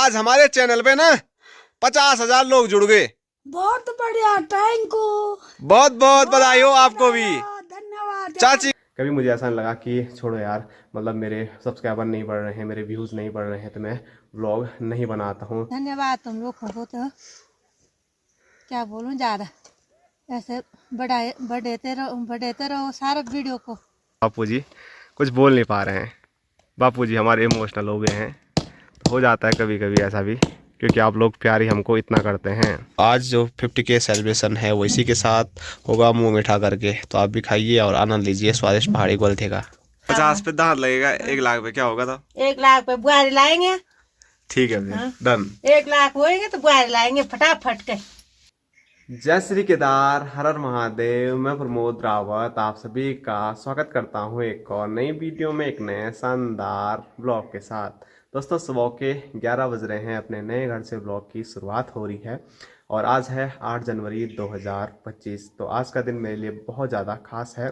आज हमारे चैनल पे ना 50,000 लोग जुड़ गए। बहुत बढ़िया, थैंक यू। बहुत बहुत बधाई हो आपको भी धन्यवाद चाची। कभी मुझे ऐसा लगा कि छोड़ो यार, मतलब मेरे सब्सक्राइबर नहीं बढ़ रहे हैं, मेरे व्यूज़ नहीं बढ़ रहे हैं, तो मैं व्लॉग नहीं बनाता हूँ। धन्यवाद तुम लोग को, तो क्या बोलूं ज़्यादा, ऐसे बढ़ाते रहो सारे वीडियो को। बापू जी कुछ बोल नहीं पा रहे हैं, बापू जी हमारे इमोशनल हो गए हैं। तो हो जाता है कभी कभी ऐसा भी, क्योंकि आप लोग प्यार ही हमको इतना करते हैं। आज जो 50K सेलिब्रेशन है वो इसी के साथ होगा, मुंह मीठा करके। तो आप भी खाइए और आनंद लीजिए स्वादिष्ट पहाड़ी गोलथे का। 50 पे दांत लगेगा, 1 लाख पे क्या होगा? तो 1 लाख पे बुआरी लाएंगे। ठीक है भैया, डन। 1 लाख होएंगे तो बुआरी लाएंगे फटाफट के। जय श्री केदार, हर हर महादेव। मैं प्रमोद रावत आप सभी का स्वागत करता हूँ एक और नई वीडियो में, एक नए शानदार ब्लॉग के साथ। दोस्तों सुबह के 11 बज रहे हैं, अपने नए घर से ब्लॉग की शुरुआत हो रही है और आज है 8 जनवरी 2025। तो आज का दिन मेरे लिए बहुत ज़्यादा खास है।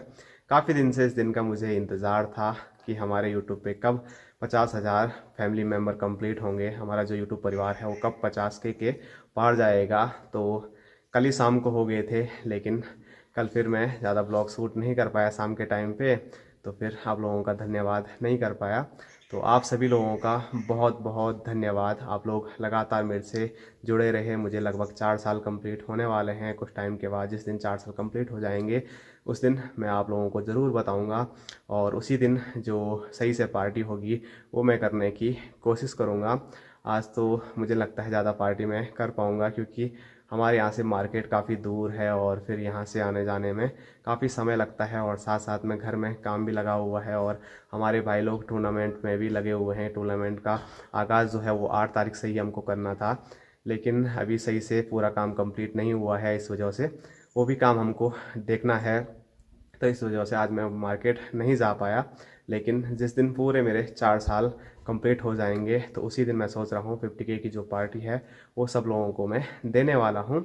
काफ़ी दिन से इस दिन का मुझे इंतज़ार था कि हमारे यूट्यूब पे कब 50,000 फैमिली मेम्बर कंप्लीट होंगे, हमारा जो यूट्यूब परिवार है वो कब 50K के पार जाएगा। तो कल ही शाम को हो गए थे, लेकिन कल फिर मैं ज़्यादा ब्लॉग शूट नहीं कर पाया शाम के टाइम पे, तो फिर आप लोगों का धन्यवाद नहीं कर पाया। तो आप सभी लोगों का बहुत बहुत धन्यवाद। आप लोग लगातार मेरे से जुड़े रहे। मुझे लगभग 4 साल कंप्लीट होने वाले हैं कुछ टाइम के बाद। जिस दिन 4 साल कंप्लीट हो जाएंगे उस दिन मैं आप लोगों को ज़रूर बताऊंगा, और उसी दिन जो सही से पार्टी होगी वो मैं करने की कोशिश करूंगा। आज तो मुझे लगता है ज़्यादा पार्टी मैं कर पाऊंगा, क्योंकि हमारे यहाँ से मार्केट काफ़ी दूर है और फिर यहाँ से आने जाने में काफ़ी समय लगता है, और साथ साथ में घर में काम भी लगा हुआ है, और हमारे भाई लोग टूर्नामेंट में भी लगे हुए हैं। टूर्नामेंट का आगाज़ जो है वो 8 तारीख से ही हमको करना था, लेकिन अभी सही से पूरा काम कंप्लीट नहीं हुआ है, इस वजह से वो भी काम हमको देखना है। तो इस वजह से आज मैं मार्केट नहीं जा पाया। लेकिन जिस दिन पूरे मेरे 4 साल कंप्लीट हो जाएंगे तो उसी दिन मैं सोच रहा हूँ 50K की जो पार्टी है वो सब लोगों को मैं देने वाला हूँ।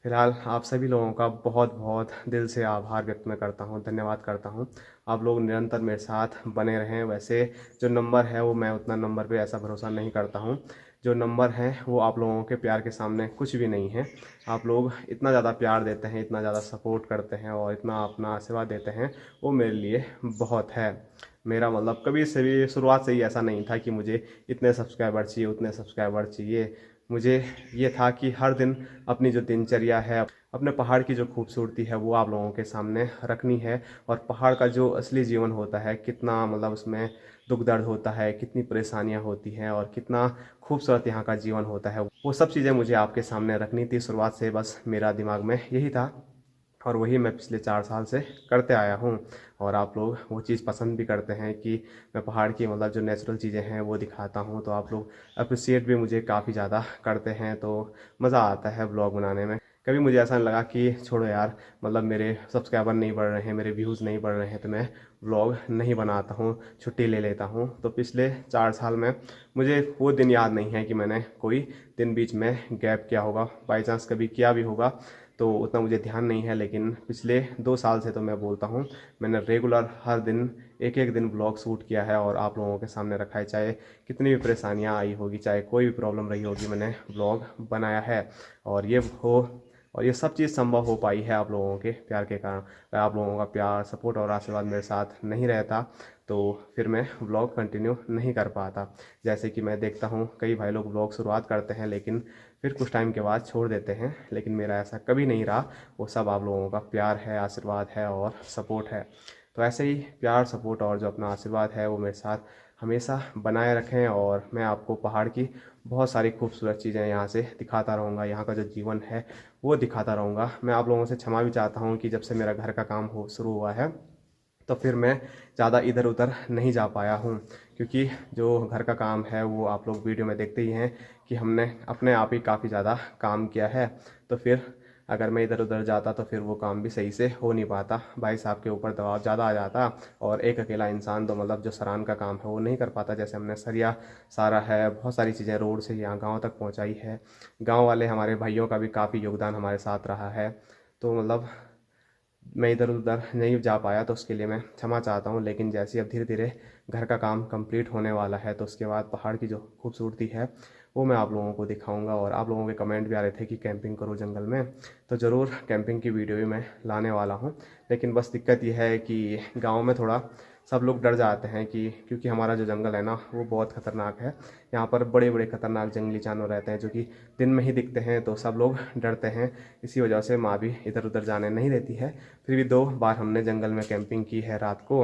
फिलहाल आप सभी लोगों का बहुत बहुत दिल से आभार व्यक्त मैं करता हूँ, धन्यवाद करता हूँ। आप लोग निरंतर मेरे साथ बने रहें। वैसे जो नंबर है वो मैं उतना नंबर पे ऐसा भरोसा नहीं करता हूँ। जो नंबर है वो आप लोगों के प्यार के सामने कुछ भी नहीं है। आप लोग इतना ज़्यादा प्यार देते हैं, इतना ज़्यादा सपोर्ट करते हैं और इतना अपना आशीर्वाद देते हैं, वो मेरे लिए बहुत है। मेरा मतलब कभी से भी शुरुआत से ही ऐसा नहीं था कि मुझे इतने सब्सक्राइबर चाहिए, उतने सब्सक्राइबर चाहिए। मुझे ये था कि हर दिन अपनी जो दिनचर्या है, अपने पहाड़ की जो खूबसूरती है वो आप लोगों के सामने रखनी है। और पहाड़ का जो असली जीवन होता है, कितना मतलब उसमें दुख दर्द होता है, कितनी परेशानियां होती हैं और कितना खूबसूरत यहाँ का जीवन होता है, वो सब चीज़ें मुझे आपके सामने रखनी थी। शुरुआत से बस मेरा दिमाग में यही था और वही मैं पिछले 4 साल से करते आया हूँ। और आप लोग वो चीज़ पसंद भी करते हैं कि मैं पहाड़ की मतलब जो नेचुरल चीज़ें हैं वो दिखाता हूँ, तो आप लोग अप्रिसिएट भी मुझे काफ़ी ज़्यादा करते हैं। तो मज़ा आता है ब्लॉग बनाने में। कभी मुझे ऐसा लगा कि छोड़ो यार, मतलब मेरे सब्सक्राइबर नहीं बढ़ रहे हैं, मेरे व्यूज़ नहीं बढ़ रहे हैं, तो मैं व्लॉग नहीं बनाता हूँ, छुट्टी ले लेता हूँ। तो पिछले 4 साल में मुझे वो दिन याद नहीं है कि मैंने कोई दिन बीच में गैप किया होगा। बाई चांस कभी किया भी होगा तो उतना मुझे ध्यान नहीं है, लेकिन पिछले 2 साल से तो मैं बोलता हूँ मैंने रेगुलर हर दिन एक एक दिन ब्लॉग शूट किया है और आप लोगों के सामने रखा है। चाहे कितनी भी परेशानियाँ आई होगी, चाहे कोई भी प्रॉब्लम रही होगी, मैंने ब्लॉग बनाया है। और ये सब चीज़ संभव हो पाई है आप लोगों के प्यार के कारण। अगर आप लोगों का प्यार, सपोर्ट और आशीर्वाद मेरे साथ नहीं रहता तो फिर मैं व्लॉग कंटिन्यू नहीं कर पाता। जैसे कि मैं देखता हूँ कई भाई लोग व्लॉग शुरुआत करते हैं लेकिन फिर कुछ टाइम के बाद छोड़ देते हैं, लेकिन मेरा ऐसा कभी नहीं रहा। वो सब आप लोगों का प्यार है, आशीर्वाद है और सपोर्ट है। तो ऐसे ही प्यार, सपोर्ट और जो अपना आशीर्वाद है वो मेरे साथ हमेशा बनाए रखें, और मैं आपको पहाड़ की बहुत सारी खूबसूरत चीज़ें यहाँ से दिखाता रहूँगा। यहाँ का जो जीवन है वो दिखाता रहूँगा। मैं आप लोगों से क्षमा भी चाहता हूँ कि जब से मेरा घर का काम हो शुरू हुआ है तो फिर मैं ज़्यादा इधर उधर नहीं जा पाया हूँ, क्योंकि जो घर का काम है वो आप लोग वीडियो में देखते ही हैं कि हमने अपने आप ही काफ़ी ज़्यादा काम किया है। तो फिर अगर मैं इधर उधर जाता तो फिर वो काम भी सही से हो नहीं पाता, भाई साहब के ऊपर दबाव ज़्यादा आ जाता और एक अकेला इंसान तो मतलब जो सरान का काम है वो नहीं कर पाता। जैसे हमने सरिया सारा है, बहुत सारी चीज़ें रोड से यहाँ गाँव तक पहुँचाई है। गाँव वाले हमारे भाइयों का भी काफ़ी योगदान हमारे साथ रहा है। तो मतलब मैं इधर उधर नहीं जा पाया तो उसके लिए मैं क्षमा चाहता हूँ। लेकिन जैसे अब धीरे धीरे घर का काम कंप्लीट होने वाला है तो उसके बाद पहाड़ की जो खूबसूरती है वो मैं आप लोगों को दिखाऊंगा। और आप लोगों के कमेंट भी आ रहे थे कि कैंपिंग करो जंगल में, तो ज़रूर कैंपिंग की वीडियो भी मैं लाने वाला हूँ। लेकिन बस दिक्कत यह है कि गाँव में थोड़ा सब लोग डर जाते हैं कि क्योंकि हमारा जो जंगल है ना वो बहुत ख़तरनाक है। यहाँ पर बड़े बड़े ख़तरनाक जंगली जानवर रहते हैं जो कि दिन में ही दिखते हैं, तो सब लोग डरते हैं। इसी वजह से माँ भी इधर उधर जाने नहीं देती है। फिर भी 2 बार हमने जंगल में कैंपिंग की है रात को,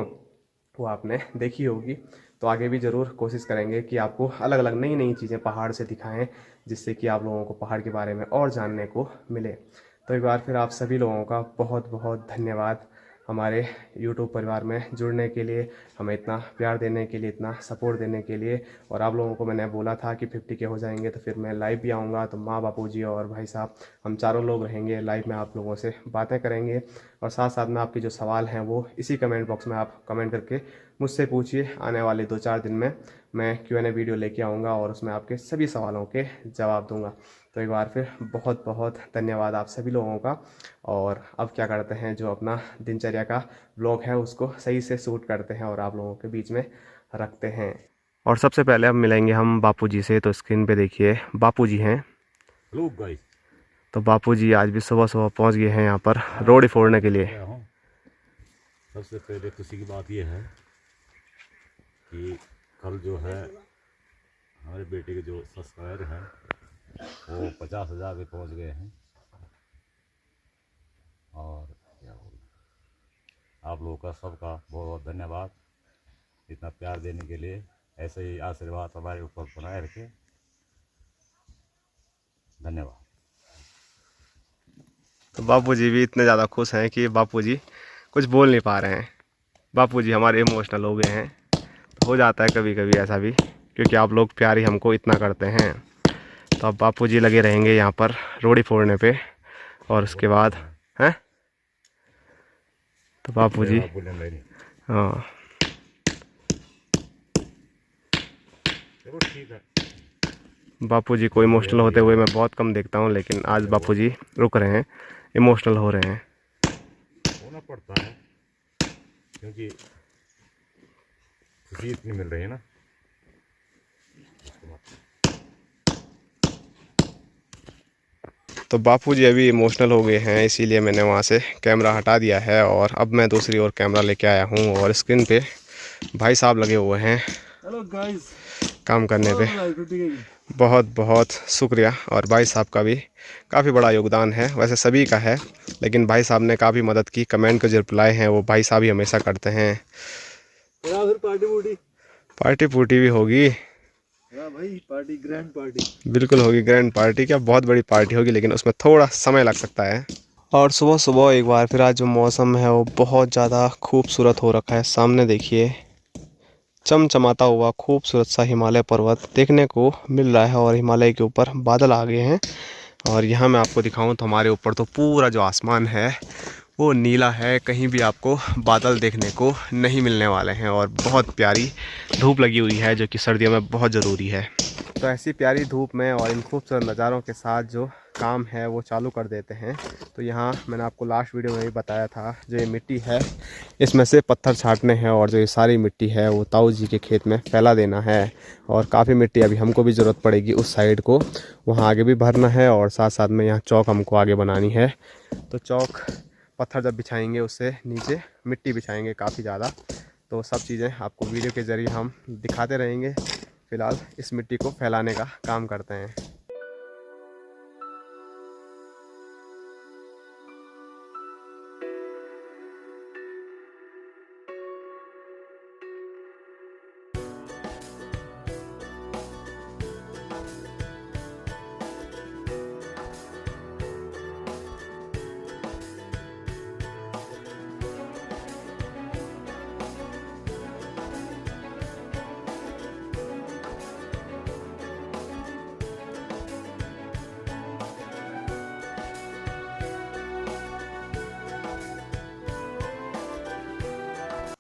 वो आपने देखी होगी। तो आगे भी ज़रूर कोशिश करेंगे कि आपको अलग अलग नई नई चीज़ें पहाड़ से दिखाएं, जिससे कि आप लोगों को पहाड़ के बारे में और जानने को मिले। तो एक बार फिर आप सभी लोगों का बहुत बहुत धन्यवाद हमारे YouTube परिवार में जुड़ने के लिए, हमें इतना प्यार देने के लिए, इतना सपोर्ट देने के लिए। और आप लोगों को मैंने बोला था कि 50 के हो जाएंगे तो फिर मैं लाइव भी आऊँगा, तो माँ, बापूजी और भाई साहब हम चारों लोग रहेंगे लाइव में, आप लोगों से बातें करेंगे। और साथ साथ में आपके जो सवाल हैं वो इसी कमेंट बॉक्स में आप कमेंट करके मुझसे पूछिए। आने वाले 2-4 दिन में मैं Q&A वीडियो लेके आऊँगा और उसमें आपके सभी सवालों के जवाब दूँगा। तो एक बार फिर बहुत बहुत धन्यवाद आप सभी लोगों का। और अब क्या करते हैं, जो अपना दिनचर्या का ब्लॉग है उसको सही से शूट करते हैं और आप लोगों के बीच में रखते हैं। और सबसे पहले अब मिलेंगे हम बापूजी से। तो स्क्रीन पे देखिए बापूजी हैं। Hello guys. तो बापूजी आज भी सुबह सुबह पहुंच गए हैं यहाँ पर रोड फोड़ने के लिए। सबसे पहले खुशी की बात यह है कि कल जो है हमारे बेटे के जो सब्सक्राइबर हैं वो 50,000 पे पहुँच गए हैं। और क्या बोलूं, आप लोगों का सबका बहुत बहुत धन्यवाद इतना प्यार देने के लिए। ऐसे ही आशीर्वाद हमारे ऊपर बनाए रखे। धन्यवाद। तो बापूजी भी इतने ज़्यादा खुश हैं कि बापूजी कुछ बोल नहीं पा रहे हैं। बापूजी हमारे इमोशनल हो गए हैं। तो हो जाता है कभी कभी ऐसा भी, क्योंकि आप लोग प्यार ही हमको इतना करते हैं। तो अब बापूजी लगे रहेंगे यहाँ पर रोड़ी फोड़ने पे। और उसके बाद हैं तो बापूजी, हाँ चलो ठीक है। बापूजी को इमोशनल होते हुए मैं बहुत कम देखता हूँ, लेकिन आज बापूजी रुक रहे हैं, इमोशनल हो रहे हैं। होना पड़ता है क्योंकि खुशी इतनी मिल रही है ना। तो बापूजी अभी इमोशनल हो गए हैं, इसीलिए मैंने वहाँ से कैमरा हटा दिया है और अब मैं दूसरी ओर कैमरा लेके आया हूँ। और स्क्रीन पे भाई साहब लगे हुए हैं हेलो गाइस काम करने पे। बहुत बहुत शुक्रिया। और भाई साहब का भी काफ़ी बड़ा योगदान है, वैसे सभी का है, लेकिन भाई साहब ने काफ़ी मदद की। कमेंट के जो रिप्लाई हैं वो भाई साहब ही हमेशा करते हैं। पार्टी पूर्टी भी होगी भाई, पार्टी ग्रैंड पार्टी बिल्कुल होगी। ग्रैंड पार्टी क्या, बहुत बड़ी पार्टी होगी, लेकिन उसमें थोड़ा समय लग सकता है। और सुबह सुबह एक बार फिर आज जो मौसम है वो बहुत ज़्यादा खूबसूरत हो रखा है। सामने देखिए चमचमाता हुआ खूबसूरत सा हिमालय पर्वत देखने को मिल रहा है और हिमालय के ऊपर बादल आ गए हैं। और यहाँ मैं आपको दिखाऊं तो हमारे ऊपर तो पूरा जो आसमान है वो नीला है, कहीं भी आपको बादल देखने को नहीं मिलने वाले हैं। और बहुत प्यारी धूप लगी हुई है जो कि सर्दियों में बहुत ज़रूरी है। तो ऐसी प्यारी धूप में और इन खूबसूरत नज़ारों के साथ जो काम है वो चालू कर देते हैं। तो यहाँ मैंने आपको लास्ट वीडियो में भी बताया था, जो ये मिट्टी है इसमें से पत्थर छांटने हैं और जो ये सारी मिट्टी है वो ताऊ जी के खेत में फैला देना है। और काफ़ी मिट्टी अभी हमको भी ज़रूरत पड़ेगी उस साइड को, वहाँ आगे भी भरना है। और साथ साथ में यहाँ चौक हमको आगे बनानी है। तो चौक पत्थर जब बिछाएंगे उससे नीचे मिट्टी बिछाएंगे काफ़ी ज़्यादा। तो सब चीज़ें आपको वीडियो के ज़रिए हम दिखाते रहेंगे। फ़िलहाल इस मिट्टी को फैलाने का काम करते हैं।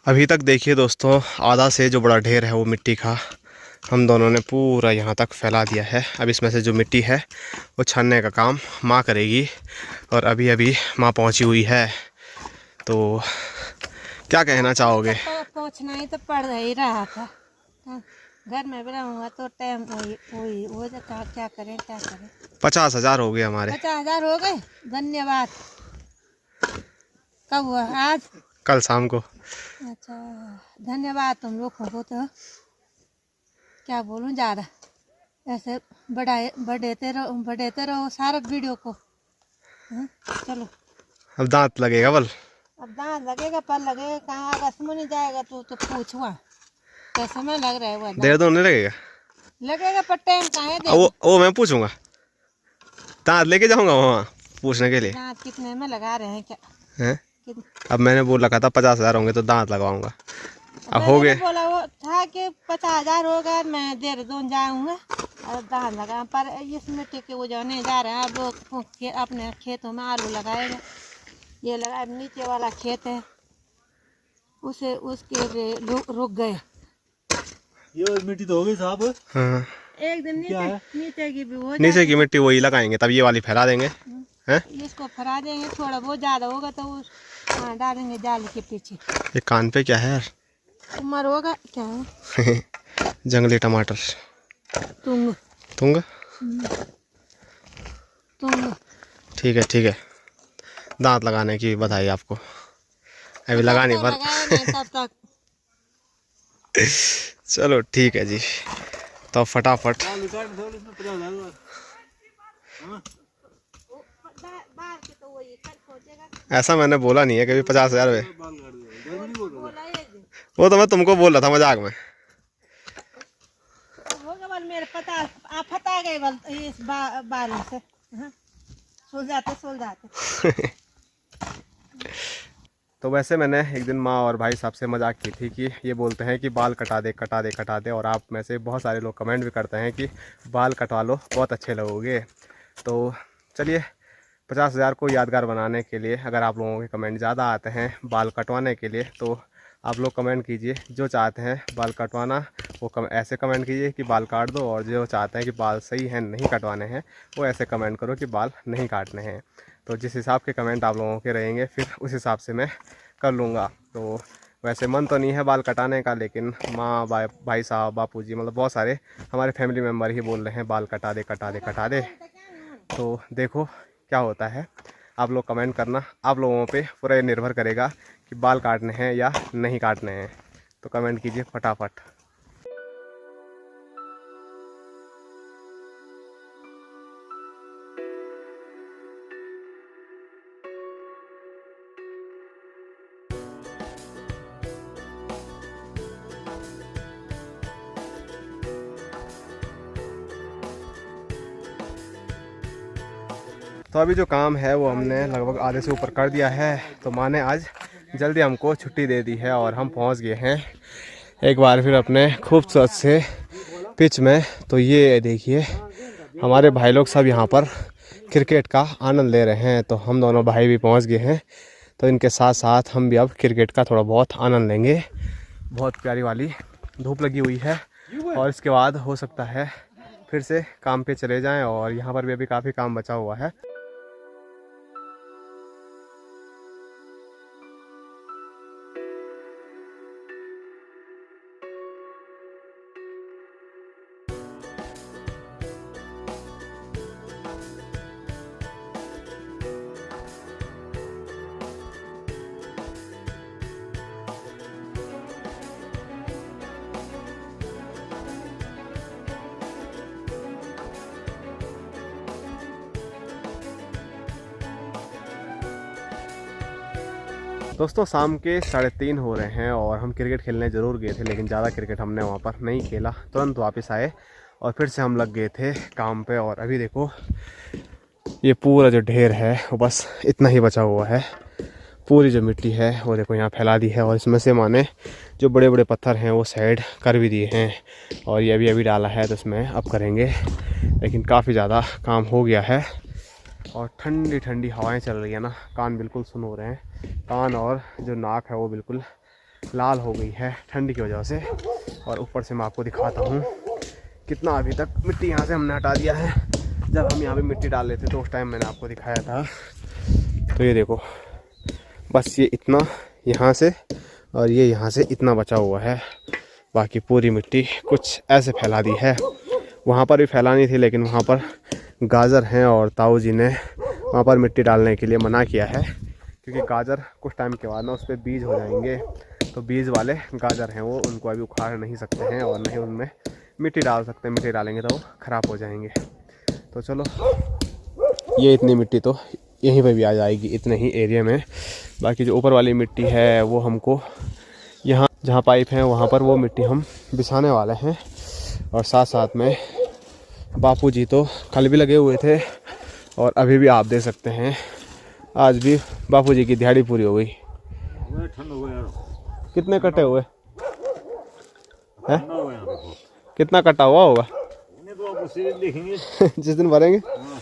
अभी तक देखिए दोस्तों, आधा से जो बड़ा ढेर है वो मिट्टी का हम दोनों ने पूरा यहाँ तक फैला दिया है। अब इसमें से जो मिट्टी है वो छानने का काम माँ करेगी। और अभी अभी माँ पहुँची हुई है। तो क्या कहना चाहोगे? पहुँचना ही तो पड़ ही रहा था। हाँ, घर में भी रहूँगा तो टाइम वही हो जाता। क्या करें क्या करें। 50,000 हो गए हमारे। 50,000 हो गए। धन्यवाद। कब हुआ? आज? कल शाम को। अच्छा, धन्यवाद तुम लोगों को। तो क्या बोलूं, ज़्यादा ऐसे बढ़ाते रहो सारा वीडियो को। हाँ, चलो अब दांत लगेगा बल। अब दांत लगेगा, पर लगेगा कहाँ? अगस्त में नहीं जाएगा तो पूछवा कैसे में लग रहा है वो। देर तो नहीं लगेगा। लगेगा पर टाइम कहाँ है? वो मैं पूछूंगा, दांत लेके जाऊंगा वहाँ पूछने के लिए। दांत कितने में लगा रहे हैं क्या? हैं? अब मैंने बोल रखा था 50,000 होंगे तो दांत लगाऊंगा। अब हो गए। बोला वो था कि 50,000 होगा, मैं देहरादून जाऊंगा और दांत लगा। पर इस मिट्टी के वो जो नहीं जा रहे हैं। अब वो अपने खेतों में आलू लगाएगा। ये लगा नीचे वाला खेत है, उसे उसके रुक गए। ये मिट्टी तो हो गई साहब। हाँ, एक दिन नीचे की भी हो नीचे की मिट्टी वही लगाएंगे, तब ये वाली फैला देंगे। हैं? इसको फरा देंगे। थोड़ा बहुत ज्यादा होगा तो डालेंगे जाल के पीछे। ये कान पे क्या है यार? उमर होगा क्या है? जंगली टमाटर। तुंग तुंग। तुंग। ठीक है। दांत लगाने की बधाई आपको। अभी लगानी पर तब तक चलो ठीक है जी। तो फटाफट ऐसा मैंने बोला नहीं है कभी 50,000 में। वो तो मैं तुमको बोल रहा था मजाक में। मेरे पता आफत आ गई बल इस बाल से। सुल जाते। तो वैसे मैंने एक दिन माँ और भाई साहब से मजाक की थी कि ये बोलते हैं कि बाल कटा दे और आप में से बहुत सारे लोग कमेंट भी करते हैं कि बाल कटवा लो, बहुत अच्छे लगोगे। तो चलिए 50,000 को यादगार बनाने के लिए अगर आप लोगों के कमेंट ज़्यादा आते हैं बाल कटवाने के लिए तो आप लोग कमेंट कीजिए। जो चाहते हैं बाल कटवाना वो ऐसे कमेंट कीजिए कि बाल काट दो, और जो चाहते हैं कि बाल सही हैं नहीं कटवाने हैं वो ऐसे कमेंट करो कि बाल नहीं काटने हैं। तो जिस हिसाब के कमेंट आप लोगों के रहेंगे फिर उस हिसाब से मैं कर लूँगा। तो वैसे मन तो नहीं है बाल कटाने का, लेकिन माँ भाई साहब बापूजी मतलब बहुत सारे हमारे फैमिली मेम्बर ही बोल रहे हैं बाल कटा दे। तो देखो क्या होता है। आप लोग कमेंट करना, आप लोगों पे पूरा निर्भर करेगा कि बाल काटने हैं या नहीं काटने हैं। तो कमेंट कीजिए फटाफट। तो अभी जो काम है वो हमने लगभग आधे से ऊपर कर दिया है। तो माँ ने आज जल्दी हमको छुट्टी दे दी है और हम पहुंच गए हैं एक बार फिर अपने खूबसूरत से पिच में। तो ये देखिए हमारे भाई लोग सब यहाँ पर क्रिकेट का आनंद ले रहे हैं। तो हम दोनों भाई भी पहुँच गए हैं। तो इनके साथ साथ हम भी अब क्रिकेट का थोड़ा बहुत आनंद लेंगे। बहुत प्यारी वाली धूप लगी हुई है और इसके बाद हो सकता है फिर से काम पे चले जाएं। और यहाँ पर भी अभी काफ़ी काम बचा हुआ है। दोस्तों शाम के 3:30 हो रहे हैं और हम क्रिकेट खेलने ज़रूर गए थे, लेकिन ज़्यादा क्रिकेट हमने वहाँ पर नहीं खेला। तुरंत वापस आए और फिर से हम लग गए थे काम पे। और अभी देखो ये पूरा जो ढेर है वो बस इतना ही बचा हुआ है। पूरी जो मिट्टी है वो देखो यहाँ फैला दी है और इसमें से माने जो बड़े बड़े पत्थर हैं वो साइड कर भी दिए हैं। और ये अभी डाला है तो इसमें अब करेंगे, लेकिन काफ़ी ज़्यादा काम हो गया है। और ठंडी ठंडी हवाएं चल रही है ना, कान बिल्कुल सुन हो रहे हैं। कान और जो नाक है वो बिल्कुल लाल हो गई है ठंडी की वजह से। और ऊपर से मैं आपको दिखाता हूँ कितना अभी तक मिट्टी यहाँ से हमने हटा दिया है। जब हम यहाँ पे मिट्टी डाल रहे थे तो उस टाइम मैंने आपको दिखाया था। तो ये देखो बस ये इतना यहाँ से और ये यहाँ से इतना बचा हुआ है। बाकी पूरी मिट्टी कुछ ऐसे फैला दी है। वहाँ पर भी फैलानी थी लेकिन वहाँ पर गाजर हैं और ताऊ जी ने वहाँ पर मिट्टी डालने के लिए मना किया है, क्योंकि गाजर कुछ टाइम के बाद ना उस पर बीज हो जाएंगे। तो बीज वाले गाजर हैं वो, उनको अभी उखाड़ नहीं सकते हैं और नहीं उनमें मिट्टी डाल सकते हैं। मिट्टी डालेंगे तो वो ख़राब हो जाएंगे। तो चलो, ये इतनी मिट्टी तो यहीं पे भी आ जाएगी, इतने ही एरिया में। बाकी जो ऊपर वाली मिट्टी है वो हमको यहाँ जहाँ पाइप है वहाँ पर वो मिट्टी हम बिछाने वाले हैं। और साथ साथ में बापूजी तो कल भी लगे हुए थे और अभी भी आप दे सकते हैं, आज भी बापूजी की दिहाड़ी पूरी हो गई। ठंड हो गया यार, कितने कटे हुए हैं? ठंडा हो गया यहाँ देखो। कितना कटा हुआ होगा? उन्हें तो आप उसी दिन देखेंगे। जिस दिन भरेंगे। हाँ,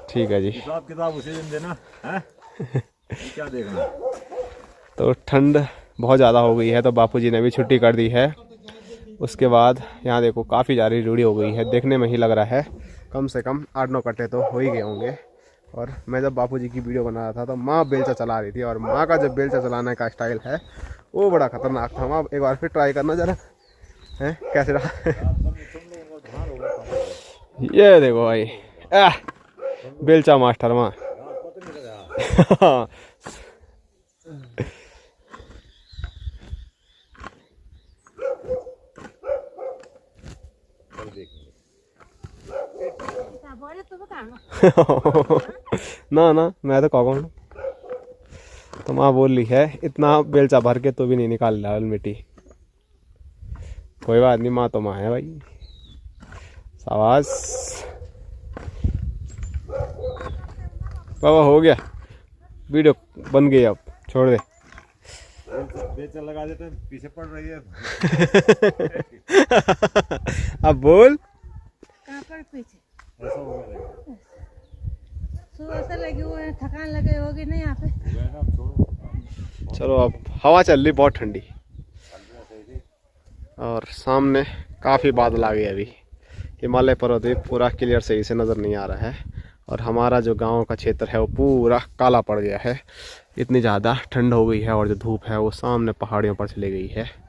ठीक है जी। हिसाब किताब उसी दिन देना है। क्या देखना। तो ठंड बहुत ज़्यादा हो गई है तो बापूजी ने भी छुट्टी कर दी है। उसके बाद यहाँ देखो काफ़ी ज़्यादा रूढ़ी हो गई है, देखने में ही लग रहा है कम से कम 8-9 कट्टे तो हो ही गए होंगे। और मैं जब बापूजी की वीडियो बना रहा था तो माँ बेलचा चला रही थी, और माँ का जब बेलचा चलाने का स्टाइल है वो बड़ा ख़तरनाक था। माँ एक बार फिर ट्राई करना ज़रा, हैं कैसे रहा? ये देखो भाई, बेलचा मास्टर माँ। ना ना, मैं तो कौन। तो माँ बोल रही है इतना बेलचा भर के तो भी नहीं निकाल रहा मिट्टी। कोई बात नहीं, माँ तो माँ है भाई। शाबाश बाबा, हो गया, वीडियो बन गई, अब छोड़ दे। बेचा लगा देते हैं, पीछे पड़ रही है। अब बोल। कहाँ पर पीछे? ऐसा हो गया। सुबह से लगी हुई है, थकान लगे होगी नहीं यहाँ पे। चलो, अब हवा चल रही बहुत ठंडी और सामने काफ़ी बादल आ गए। अभी हिमालय पर्वत भी पूरा क्लियर सही से नज़र नहीं आ रहा है और हमारा जो गांव का क्षेत्र है वो पूरा काला पड़ गया है। इतनी ज़्यादा ठंड हो गई है और जो धूप है वो सामने पहाड़ियों पर चली गई है।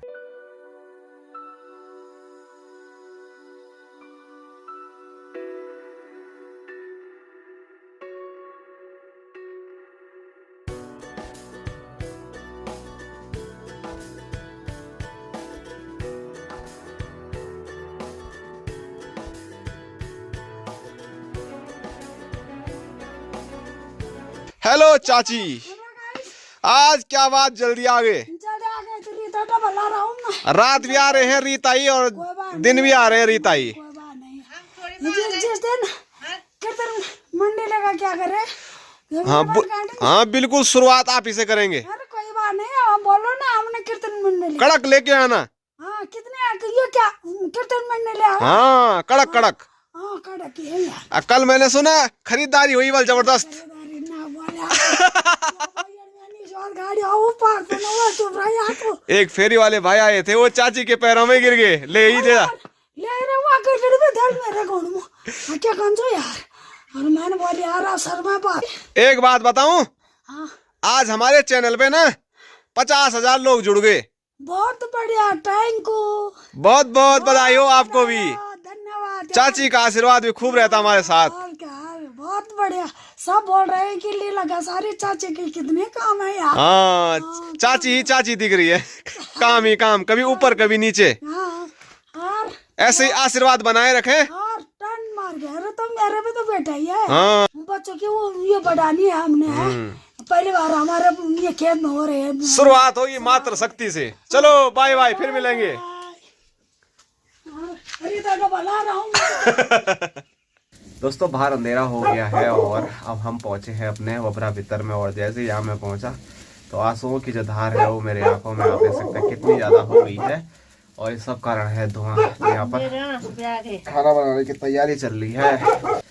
हेलो चाची, आज क्या बात जल्दी आ गए? रात भी आ रहे हैं रीताई और दिन भी आ रहे हैं रीताई। जिस दिन कीर्तन मंडी लगा क्या करे? हाँ बिल्कुल, शुरुआत आप ही से करेंगे। अरे कोई बात नहीं, आप बोलो ना, हमने कीर्तन मंडी कड़क लेके आना। हाँ कितने ये क्या कीर्तन मंडी ले? हाँ कड़क कड़क। हाँ कड़क ही है। कल मैंने सुना खरीदारी हुई बल जबरदस्त। एक फेरी वाले भाई आए थे, वो चाची के पैरों में गिर गए। ले ही दे क्या कंजो यार। और मैंने बोली यार आप सर में बात। एक बात बताऊं, हाँ आज हमारे चैनल पे ना 50,000 लोग जुड़ गए। बहुत बढ़िया, थैंक यू। बहुत बहुत बधाई हो आपको भी। धन्यवाद। चाची का आशीर्वाद भी खूब रहता हमारे साथ। और क्या, बहुत बढ़िया। सब बोल रहे हैं कि लीला का सारी चाची के कितने काम है यार। हाँ चाची ही चाची दिख रही है, काम ही काम, कभी ऊपर कभी नीचे। हाँ और ऐसे ही आशीर्वाद बनाए रखें। और टन मार गया। अरे तो मेरे भी तो बेटा ही है। हाँ बच्चों की वो ये बढ़ानी है हमने है। पहली बार हमारे ये खेत में हो रहे हैं। शुरुआत होगी मात्र शक्ति से। चलो बाय बाय, फिर मिलेंगे। अरे तो भला रहा हूँ। दोस्तों बाहर अंधेरा हो गया है और अब हम पहुंचे हैं अपने वबरा भीतर में। और जैसे यहाँ मैं पहुंचा तो आंसुओं की जो धार है वो मेरे आंखों में, आप देख सकते हैं कितनी ज्यादा हो गई है। और ये सब कारण है धुआं। तो यहाँ पर खाना बनाने की तैयारी चल रही है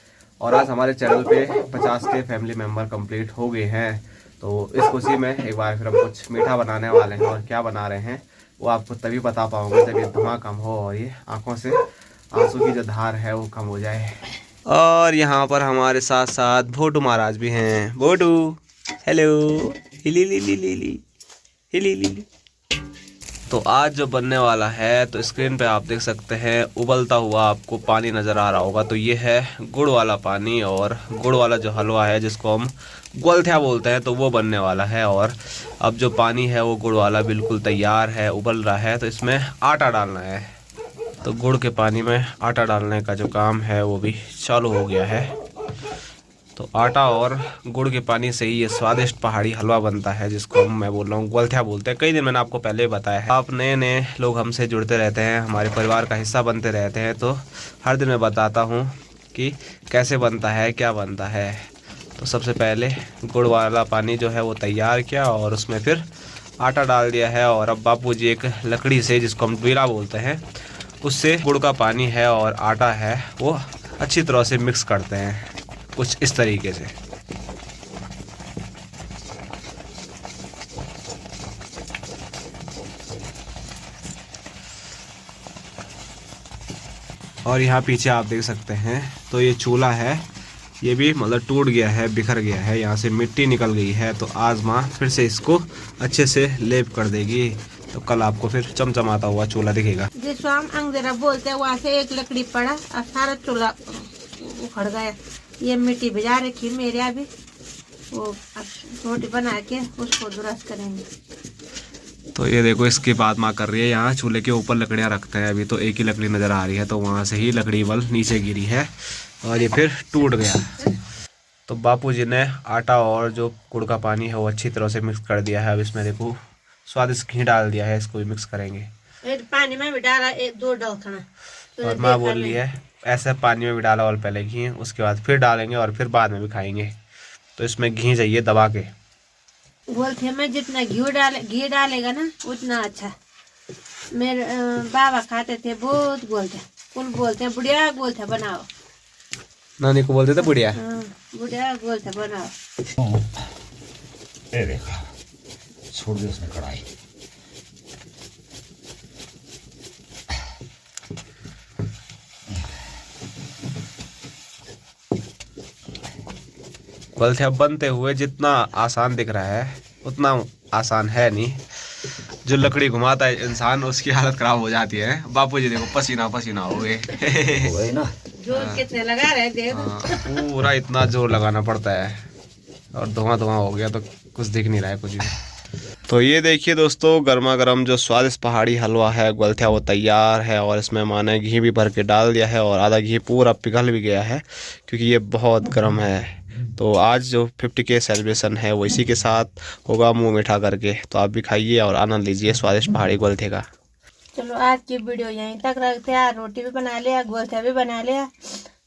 और आज हमारे चैनल पे 50 के फैमिली मेंबर कंप्लीट हो गए हैं। तो इस खुशी में एक बार फिर हम कुछ मीठा बनाने वाले हैं और क्या बना रहे हैं वो आपको तभी बता पाऊंगा जब ये धुआं कम हो और ये आंखों से आंसू की जो धार है वो कम हो जाए। और यहाँ पर हमारे साथ साथ भोटू महाराज भी हैं। भोटू हेलो। हिली ली ली ली ली हिली ली ली। तो आज जो बनने वाला है, तो स्क्रीन पे आप देख सकते हैं उबलता हुआ आपको पानी नज़र आ रहा होगा। तो ये है गुड़ वाला पानी और गुड़ वाला जो हलवा है जिसको हम ग्वालथिया बोलते हैं, तो वो बनने वाला है। और अब जो पानी है वो गुड़ वाला बिल्कुल तैयार है, उबल रहा है। तो इसमें आटा डालना है। तो गुड़ के पानी में आटा डालने का जो काम है वो भी चालू हो गया है। तो आटा और गुड़ के पानी से ही ये स्वादिष्ट पहाड़ी हलवा बनता है, जिसको मैं बोल रहा हूँ ग्वालथिया बोलते हैं। कई दिन मैंने आपको पहले बताया है। आप नए नए लोग हमसे जुड़ते रहते हैं, हमारे परिवार का हिस्सा बनते रहते हैं, तो हर दिन मैं बताता हूँ कि कैसे बनता है, क्या बनता है। तो सबसे पहले गुड़ वाला पानी जो है वो तैयार किया और उसमें फिर आटा डाल दिया है। और अब बापूजी एक लकड़ी से, जिसको हम डुईला बोलते हैं, उससे गुड़ का पानी है और आटा है वो अच्छी तरह से मिक्स करते हैं, कुछ इस तरीके से। और यहाँ पीछे आप देख सकते हैं, तो ये चूल्हा है, ये भी मतलब टूट गया है, बिखर गया है, यहाँ से मिट्टी निकल गई है। तो आज माँ फिर से इसको अच्छे से लेप कर देगी, तो कल आपको फिर चमचमाता हुआ चूल्हा दिखेगा। जिसको हम अंगेरा बोलते हैं, वहाँ से एक लकड़ी पड़ा और सारा चूल्हा उखड़ गया। ये मिट्टी भिजा रखी मेरे, अभी वो अब रोटी बना के उसको दुरुस्त करेंगे। तो ये देखो, इसके बाद माँ कर रही है, यहाँ चूल्हे के ऊपर लकड़ियाँ रखते हैं। अभी तो एक ही लकड़ी नज़र आ रही है, तो वहाँ से ही लकड़ी बल नीचे गिरी है और ये फिर टूट गया। तो बापूजी ने आटा और जो गुड़ का पानी है वो अच्छी तरह से मिक्स कर दिया है। अब इसमें देखो स्वादिष्ट घी डाल दिया है, इसको भी मिक्स करेंगे। पानी में भी डाला 1-2 डालना। और माँ बोल रही है ऐसे पानी में भी डाला और पहले घी, उसके बाद फिर डालेंगे और फिर बाद में भी खाएंगे। तो इसमें घी चाहिए दबा के। गोलथे में जितना घी डालेगा ना उतना अच्छा। मेरे बाबा खाते थे बहुत गोलथे, कुल बोलते हैं बुढ़िया गोलथे बनाओ। नानी को बोलते थे बुढ़िया। बुढ़िया गोलथे बनाओ। ये देखा, छोड़ दे उसमें कढ़ाई। ग्वालथिया बनते हुए जितना आसान दिख रहा है उतना आसान है नहीं। जो लकड़ी घुमाता है इंसान, उसकी हालत खराब हो जाती है। बापूजी देखो पसीना पसीना हो गए। ना जोर कितने लगा रहे देख। पूरा इतना जोर लगाना पड़ता है और धुआं धुआं हो गया, तो कुछ दिख नहीं रहा है कुछ भी। तो ये देखिए दोस्तों, गर्मा गर्म जो स्वादिष्ट पहाड़ी हलवा है ग्वालथिया वो तैयार है। और इसमें माने घी भी भर के डाल दिया है और आधा घी पूरा पिघल भी गया है, क्योंकि ये बहुत गर्म है। तो आज जो 50K सेलिब्रेशन है वो इसी के साथ होगा, मुंह मीठा करके। तो आप भी खाइए और आनंद लीजिए स्वादिष्ट पहाड़ी ग्वालथिया का। चलो आज की वीडियो यहीं तक रखते हैं। रोटी भी बना लिया, गोलथिया भी बना लिया।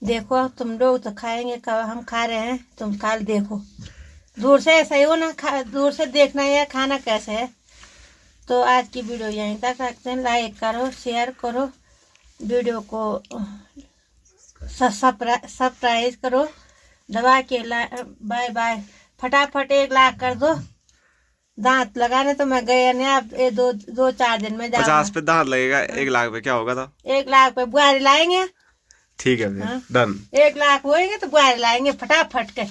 देखो तुम लोग तो खाएंगे, कब हम खा रहे हैं तुम कल देखो। दूर से ऐसा ही हो ना, दूर से देखना है खाना कैसे है। तो आज की वीडियो यहीं तक रखते हैं। लाइक करो, शेयर करो, वीडियो को सब्सक्राइब करो दबा के। Bye bye. फटाफट 1 लाख कर दो। दांत लगाने तो मैं गया नहीं, अब 2-4 दिन में 50 पे दांत लगेगा, 1 लाख पे क्या होगा? तो 1 लाख पे बुआरी लाएंगे। ठीक है, डन। 1 लाख होएंगे तो बुआरी लाएंगे फटाफट के।